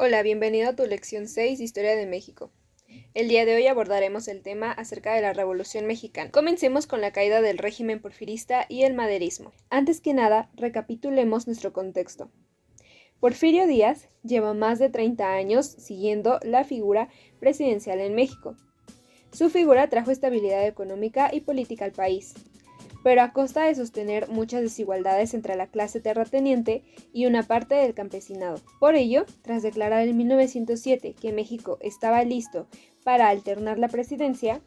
Hola, bienvenido a tu lección 6 de Historia de México. El día de hoy abordaremos el tema acerca de la Revolución Mexicana. Comencemos con la caída del régimen porfirista y el maderismo. Antes que nada, recapitulemos nuestro contexto. Porfirio Díaz lleva más de 30 años siguiendo la figura presidencial en México. Su figura trajo estabilidad económica y política al país, pero a costa de sostener muchas desigualdades entre la clase terrateniente y una parte del campesinado. Por ello, tras declarar en 1907 que México estaba listo para alternar la presidencia,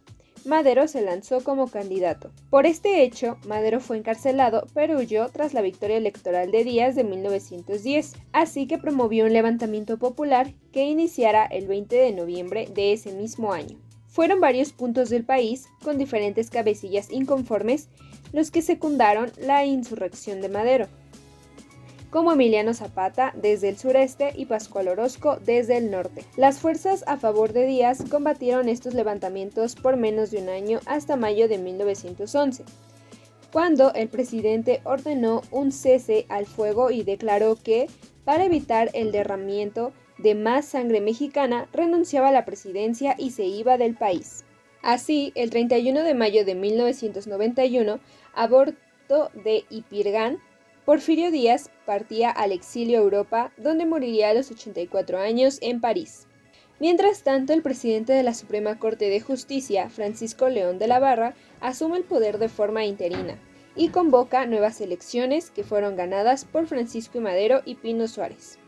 Madero se lanzó como candidato. Por este hecho, Madero fue encarcelado, pero huyó tras la victoria electoral de Díaz de 1910, así que promovió un levantamiento popular que iniciara el 20 de noviembre de ese mismo año. Fueron varios puntos del país, con diferentes cabecillas inconformes, los que secundaron la insurrección de Madero, como Emiliano Zapata desde el sureste y Pascual Orozco desde el norte. Las fuerzas a favor de Díaz combatieron estos levantamientos por menos de un año hasta mayo de 1911, cuando el presidente ordenó un cese al fuego y declaró que, para evitar el derramamiento de más sangre mexicana, renunciaba a la presidencia y se iba del país. Así, el 31 de mayo de 1991, a bordo de Ipirgán, Porfirio Díaz partía al exilio a Europa, donde moriría a los 84 años en París. Mientras tanto, el presidente de la Suprema Corte de Justicia, Francisco León de la Barra, asume el poder de forma interina y convoca nuevas elecciones que fueron ganadas por Francisco I. Madero y Pino Suárez.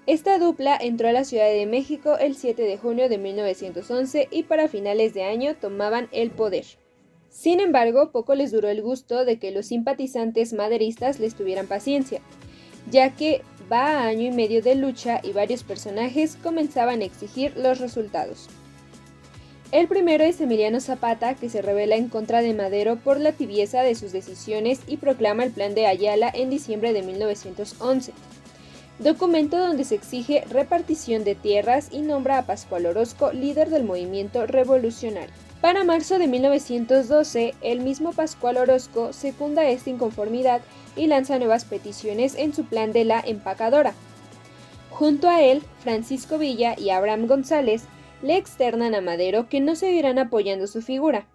Esta dupla entró a la Ciudad de México el 7 de junio de 1911 y para finales de año tomaban el poder. Sin embargo, poco les duró el gusto de que los simpatizantes maderistas les tuvieran paciencia, ya que va a año y medio de lucha y varios personajes comenzaban a exigir los resultados. El primero es Emiliano Zapata, que se rebela en contra de Madero por la tibieza de sus decisiones y proclama el Plan de Ayala en diciembre de 1911. Documento donde se exige repartición de tierras y nombra a Pascual Orozco líder del movimiento revolucionario. Para marzo de 1912, el mismo Pascual Orozco secunda esta inconformidad y lanza nuevas peticiones en su plan de la empacadora. Junto a él, Francisco Villa y Abraham González le externan a Madero que no seguirán apoyando su figura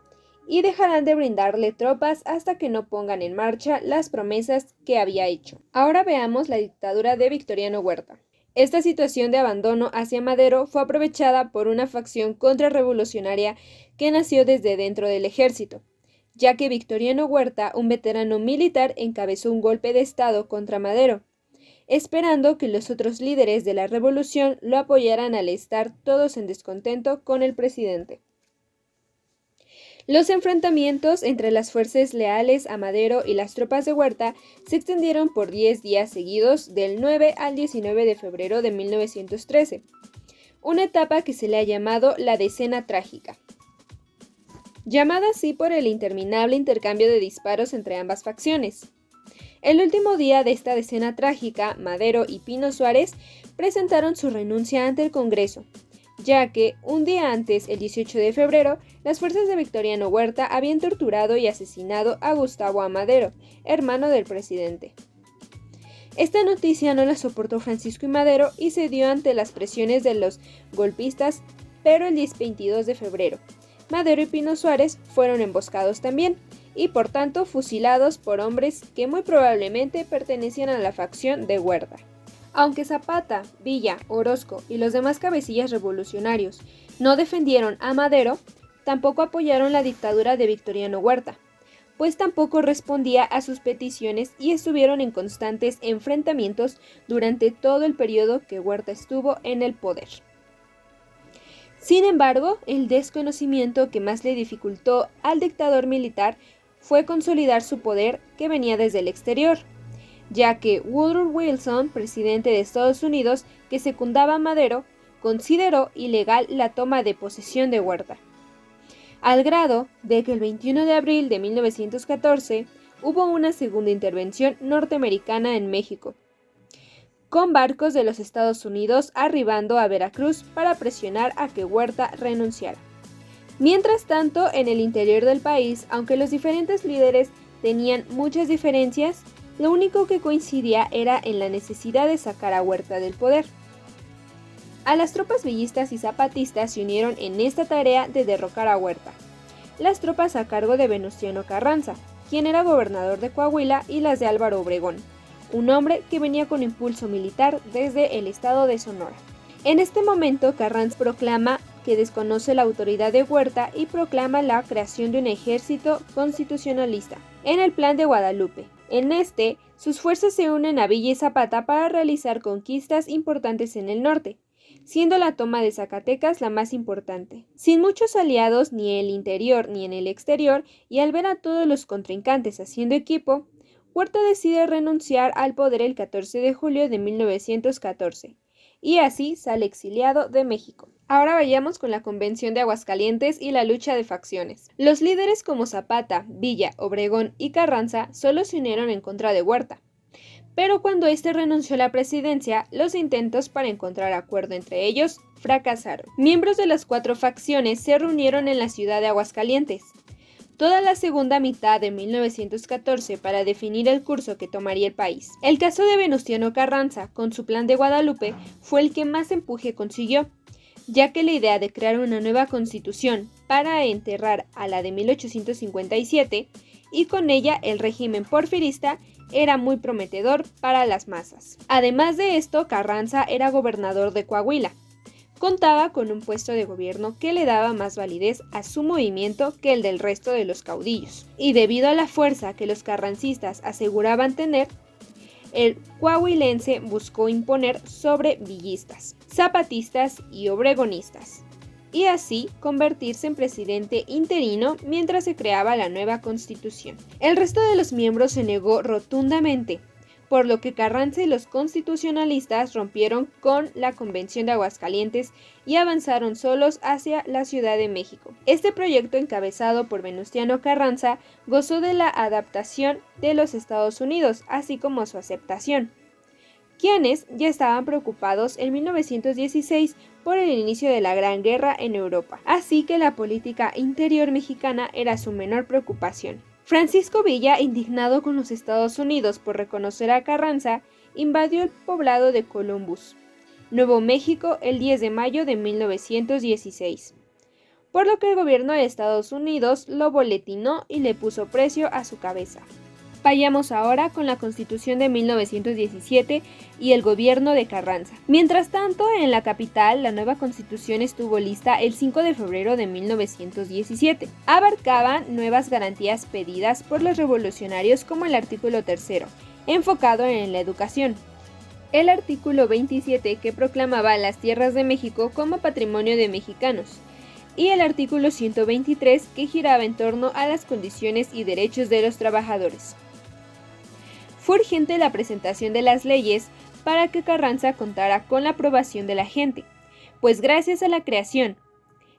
y dejarán de brindarle tropas hasta que no pongan en marcha las promesas que había hecho. Ahora veamos la dictadura de Victoriano Huerta. Esta situación de abandono hacia Madero fue aprovechada por una facción contrarrevolucionaria que nació desde dentro del ejército, ya que Victoriano Huerta, un veterano militar, encabezó un golpe de estado contra Madero, esperando que los otros líderes de la revolución lo apoyaran al estar todos en descontento con el presidente. Los enfrentamientos entre las fuerzas leales a Madero y las tropas de Huerta se extendieron por 10 días seguidos, del 9 al 19 de febrero de 1913, una etapa que se le ha llamado la Decena Trágica, llamada así por el interminable intercambio de disparos entre ambas facciones. El último día de esta decena trágica, Madero y Pino Suárez presentaron su renuncia ante el Congreso, ya que un día antes, el 18 de febrero, las fuerzas de Victoriano Huerta habían torturado y asesinado a Gustavo Amadero, hermano del presidente. Esta noticia no la soportó Francisco I. Madero y cedió ante las presiones de los golpistas, pero el 22 de febrero, Madero y Pino Suárez fueron emboscados también, y por tanto fusilados por hombres que muy probablemente pertenecían a la facción de Huerta. Aunque Zapata, Villa, Orozco y los demás cabecillas revolucionarios no defendieron a Madero, tampoco apoyaron la dictadura de Victoriano Huerta, pues tampoco respondía a sus peticiones y estuvieron en constantes enfrentamientos durante todo el periodo que Huerta estuvo en el poder. Sin embargo, el desconocimiento que más le dificultó al dictador militar fue consolidar su poder que venía desde el exterior, ya que Woodrow Wilson, presidente de Estados Unidos, que secundaba a Madero, consideró ilegal la toma de posesión de Huerta, al grado de que el 21 de abril de 1914 hubo una segunda intervención norteamericana en México, con barcos de los Estados Unidos arribando a Veracruz para presionar a que Huerta renunciara. Mientras tanto, en el interior del país, aunque los diferentes líderes tenían muchas diferencias, lo único que coincidía era en la necesidad de sacar a Huerta del poder. A las tropas villistas y zapatistas se unieron en esta tarea de derrocar a Huerta. Las tropas a cargo de Venustiano Carranza, quien era gobernador de Coahuila, y las de Álvaro Obregón, un hombre que venía con impulso militar desde el estado de Sonora. En este momento, Carranza proclama que desconoce la autoridad de Huerta y proclama la creación de un ejército constitucionalista en el Plan de Guadalupe. En este, sus fuerzas se unen a Villa y Zapata para realizar conquistas importantes en el norte, siendo la toma de Zacatecas la más importante. Sin muchos aliados ni en el interior ni en el exterior, y al ver a todos los contrincantes haciendo equipo, Huerta decide renunciar al poder el 14 de julio de 1914, y así sale exiliado de México. Ahora vayamos con la Convención de Aguascalientes y la lucha de facciones. Los líderes como Zapata, Villa, Obregón y Carranza solo se unieron en contra de Huerta. Pero cuando éste renunció a la presidencia, los intentos para encontrar acuerdo entre ellos fracasaron. Miembros de las 4 facciones se reunieron en la ciudad de Aguascalientes toda la segunda mitad de 1914 para definir el curso que tomaría el país. El caso de Venustiano Carranza, con su Plan de Guadalupe, fue el que más empuje consiguió, ya que la idea de crear una nueva constitución para enterrar a la de 1857 y con ella el régimen porfirista era muy prometedor para las masas. Además de esto, Carranza era gobernador de Coahuila. Contaba con un puesto de gobierno que le daba más validez a su movimiento que el del resto de los caudillos. Y debido a la fuerza que los carrancistas aseguraban tener, el coahuilense buscó imponer sobre villistas, zapatistas y obregonistas, y así convertirse en presidente interino mientras se creaba la nueva constitución. El resto de los miembros se negó rotundamente, por lo que Carranza y los constitucionalistas rompieron con la Convención de Aguascalientes y avanzaron solos hacia la Ciudad de México. Este proyecto, encabezado por Venustiano Carranza, gozó de la adaptación de los Estados Unidos, así como su aceptación, quienes ya estaban preocupados en 1916 por el inicio de la Gran Guerra en Europa, así que la política interior mexicana era su menor preocupación. Francisco Villa, indignado con los Estados Unidos por reconocer a Carranza, invadió el poblado de Columbus, Nuevo México, el 10 de mayo de 1916, por lo que el gobierno de Estados Unidos lo boletinó y le puso precio a su cabeza. Vayamos ahora con la Constitución de 1917 y el gobierno de Carranza. Mientras tanto, en la capital, la nueva Constitución estuvo lista el 5 de febrero de 1917. Abarcaba nuevas garantías pedidas por los revolucionarios como el artículo 3, enfocado en la educación. El artículo 27, que proclamaba las tierras de México como patrimonio de mexicanos. Y el artículo 123, que giraba en torno a las condiciones y derechos de los trabajadores. Fue urgente la presentación de las leyes para que Carranza contara con la aprobación de la gente, pues gracias a la creación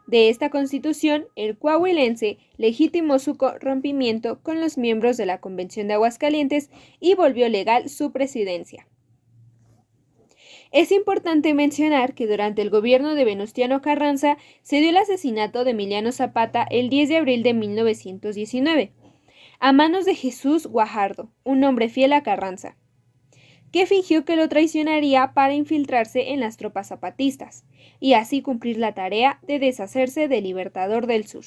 de esta constitución, el coahuilense legitimó su rompimiento con los miembros de la Convención de Aguascalientes y volvió legal su presidencia. Es importante mencionar que durante el gobierno de Venustiano Carranza se dio el asesinato de Emiliano Zapata el 10 de abril de 1919, a manos de Jesús Guajardo, un hombre fiel a Carranza, que fingió que lo traicionaría para infiltrarse en las tropas zapatistas, y así cumplir la tarea de deshacerse del Libertador del Sur.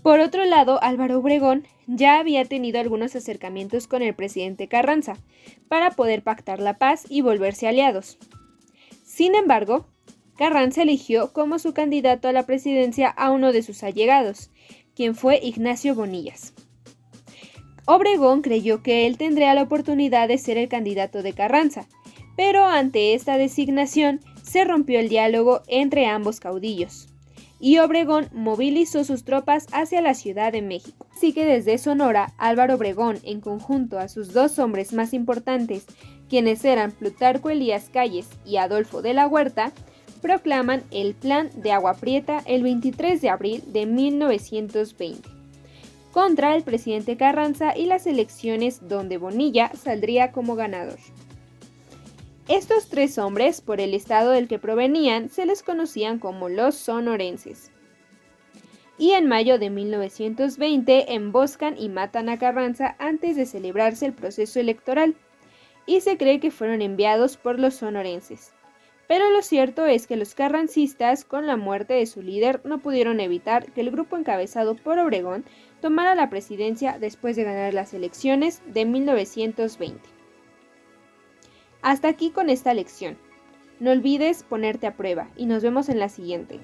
Por otro lado, Álvaro Obregón ya había tenido algunos acercamientos con el presidente Carranza para poder pactar la paz y volverse aliados. Sin embargo, Carranza eligió como su candidato a la presidencia a uno de sus allegados, quien fue Ignacio Bonillas. Obregón creyó que él tendría la oportunidad de ser el candidato de Carranza, pero ante esta designación se rompió el diálogo entre ambos caudillos, y Obregón movilizó sus tropas hacia la Ciudad de México. Así que desde Sonora, Álvaro Obregón, en conjunto a sus 2 hombres más importantes, quienes eran Plutarco Elías Calles y Adolfo de la Huerta, proclaman el Plan de Agua Prieta el 23 de abril de 1920, contra el presidente Carranza y las elecciones donde Bonilla saldría como ganador. Estos 3 hombres, por el estado del que provenían, se les conocían como los sonorenses. Y en mayo de 1920 emboscan y matan a Carranza antes de celebrarse el proceso electoral, y se cree que fueron enviados por los sonorenses, Pero lo cierto es que los carrancistas, con la muerte de su líder, no pudieron evitar que el grupo encabezado por Obregón tomara la presidencia después de ganar las elecciones de 1920. Hasta aquí con esta lección. No olvides ponerte a prueba y nos vemos en la siguiente.